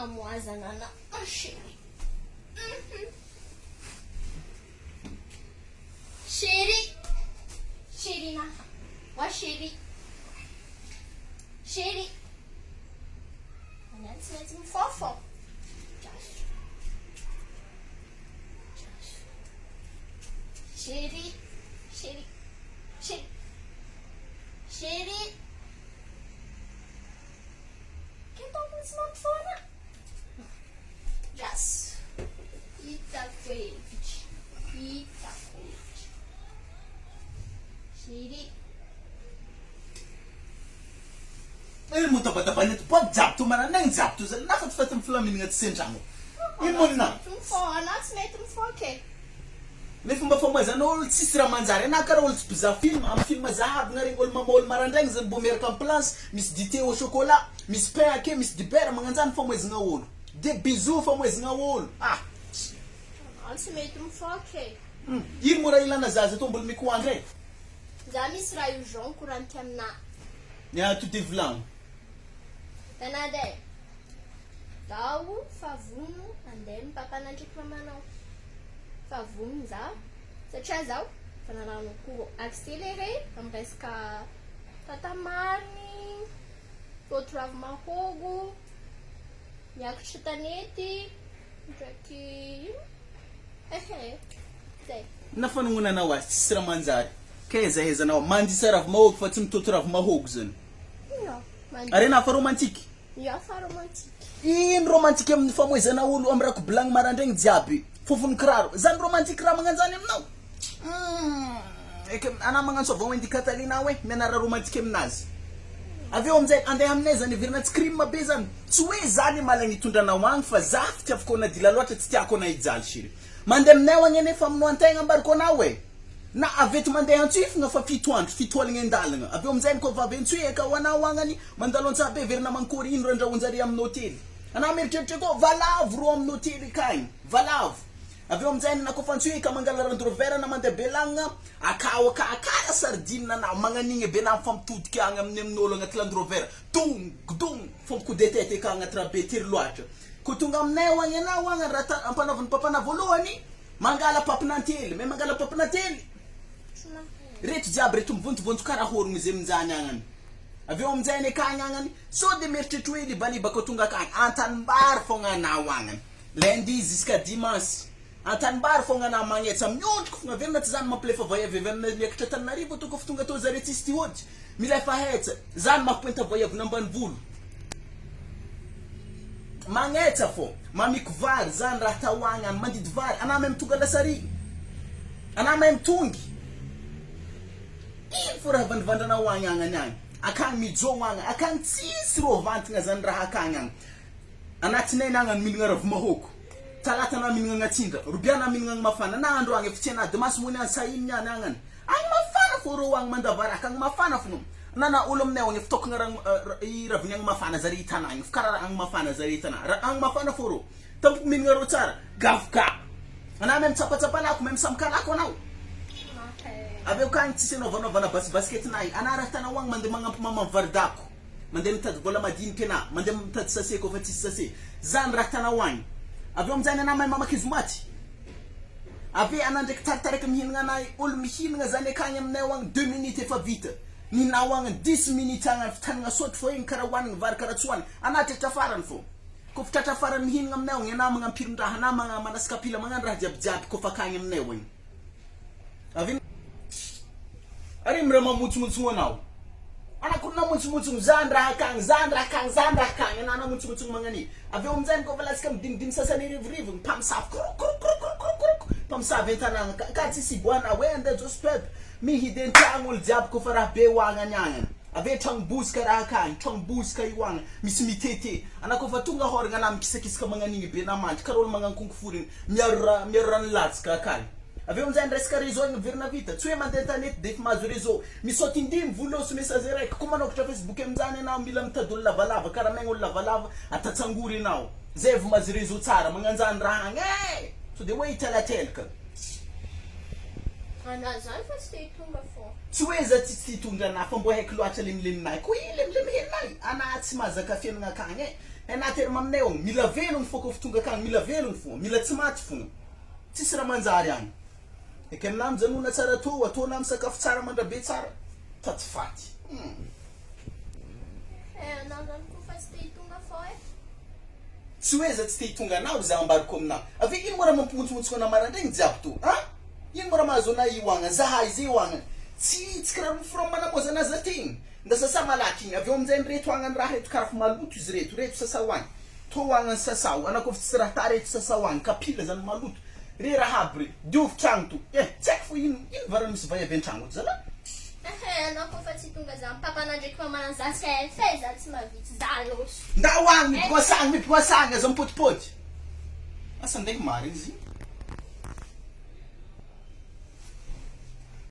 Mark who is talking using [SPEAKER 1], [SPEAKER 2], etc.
[SPEAKER 1] amoazana na chérie. Chérie. Chérie na. Wa chérie. Chérie. Antes mesmo fofo. Chérie. Chérie. Chérie. Chérie. Quem tá com o smartphone? Yes. Eita verde. Eita verde. Chérie.
[SPEAKER 2] Ele muito batapanito pode zapto mas nem zapto ele não faz fazer flamingo de senjamo ele muito não
[SPEAKER 1] Nós metemos foque.
[SPEAKER 2] me fumba famosa no sistra manzare na cara ol pisa film am film zahab ngari ol mamol marandang zan bomer kam place mis dite au chocolat mis pain ke mis de beira manganzan famosa ngawol de bisou famosa ngawol
[SPEAKER 1] Nós metemos foque.
[SPEAKER 2] ir mora ilana zaza tombol mi kuandre
[SPEAKER 1] Já misrai o João curante amna.
[SPEAKER 2] ya tu devlan
[SPEAKER 1] Tanade. Tau favuno andem papa na diplomanão. Favuno za. Sa chazau. Fanana no cu accelerei. Am pesca tatamani. Potrava mahogo. Nyak chitanete. Jaki. Sei.
[SPEAKER 2] na fanunguna na wa sistra manzare keza heza na mandi saraf mahog fatim totraf mahog zan
[SPEAKER 1] Não. Mas
[SPEAKER 2] arena fa romantique
[SPEAKER 1] já fa romantique.
[SPEAKER 2] in romantique am famosa na ulu amra ku blang marandeng jabi fofun kraro zan romantique ra manganzani mnau ekem ana mangan so vão indicar ali na we menara romantique mnaz avio mzee ande amneza ni virna scream mabezan tsuwe zani malangi tunda na wang fa zaft af kona dilalote tstiako na idzal shiri mande mnewa ngene famno antenga mbar kona we na avet mande antif nga fa fitoaling endalanga avio mzee ko va bentu e ka wana wangani mandalon sa be virna mankori in randa unzari am hotel ana mertete ko valav ro am hotel kain valav avio mzee na ko fantu e ka mangala randro vera na mande belanga akawa ka akaya sardina na manganinge bena fam tut ki anga mnemnolo ngatlandro vera tung fam ku detete ka ngatra betir loacha kutunga mnewa ngena wanga rata ampana von papa na voloni mangala papnanteli me mangala papnanteli ret jabre tum vuntu kara horu mzee mzanyangan avio mzee kanyangani so de mertetweli bali bakotunga kan antan bar fonga na wangan lendi ziska dimas antan bar fonga na manyetsa myot kunga vena tzan ma plefa vaya vevena lekta tanaribo to kofunga to zaretisti hod mila fa het zan ma kwenta vaya vnamban vulu mangeta fo mamikvar zan rata wangan mandidvar ana mem tugala sari ana mem tungi fura van na wanyanga nyang akan mi jo wanga akan tsisro vant nga zan raha kanyang anatine nanga milinga of mahoko talata na milinga ngatinda rubiana milinga mafana na ando ange fichena demas muna sayinya nangan ang mafana furo wang mandavara kang mafana funo nana ulom ne wange ftok ngarang iravinyang mafana zari tana ang fkara ang mafana zari tana ang mafana furo tamp milinga rotsara gafka ana mem tsapa na ku mem samkala ko naw Abe kan tisi no vana basket nai anara tana wang mande mama vardako mande mtad gola madin kena mande mtad sase ko fati sase zan ratana wang abe mzana na mama kizmati abe anande tartare kam hinga nai ul mihin nga zane kanyam ne wang 2 minutes fa vite ni na wang 10 minutes anga tanga sot fo in kara wan var kara tswan anate tafaran fo ko ftata faran hinga ne wang na manga pirinda hana manga manaskapila manga rajab ko fakanyam ne wang abe ari mrema mutu wanao ana kuna mutu zandra kang ana mutu mangani avyo mzani ko velas kam dim sasa ni riv pam saf pam sa ventana kati si bwana we ande just pep mi hiden tangul jab ko fara be wanga nyanga ave tang buska ra kan tang buska iwanga misimitete ana ko fatunga hor ngana mkisekisa mangani be na mant karol mangan kunkufurin mierran latska kan avyo mzani reska rezo virna vita tswe mandeta net def mazurezo mi sotindim vulo su message kuma no kwa Facebook mzani na mila mtadul lava kara mengo lava atatsanguri nao zev mazurezo tsara manganzan range so the way tell ka
[SPEAKER 1] ana zan fa stay tunga fo
[SPEAKER 2] tsweza tsi tunga na fambo heklo achalim nai ko ilim henai ana atsimaza ka fem nga kange anaty maminay ao mila velogno fô kofa tonga akagny mila velogno fô mila tsy maty fogna tsisy raha manjary agny eky amin'amy janona tsara ataonao amin'ny sakafo tsara mandrabe tsara tatifaty
[SPEAKER 1] Anao zany kofa tsy te hitonga fô e.
[SPEAKER 2] tsy hoe za tsy te hitonga anao za ambariko aminao ave ino mora mampimontsimontsoka anao maraindraigny jiaby to ino mora mahazo anao ioagna zahay zay ioagna tsy karaha miforo manamoza anazy ategny nda sasa malaky igny aveo amin'izay reto agna ny raha reto karaha fa maloto izy reto sasa hoagny to hoagna ny sasa anao kofa tsy raha ta reto sasa hoagny kapila zany maloto re raha aby re diovy tragno to tsy haiko fo ino varana misy vay avy an-tragno zala
[SPEAKER 1] Anao kofa tsy tonga za papana ndraiky mamana za sy fe za tsy mavitsy za loso
[SPEAKER 2] nda hoagny mipoasagny aza mipotipoty asa ndraiky mariny izy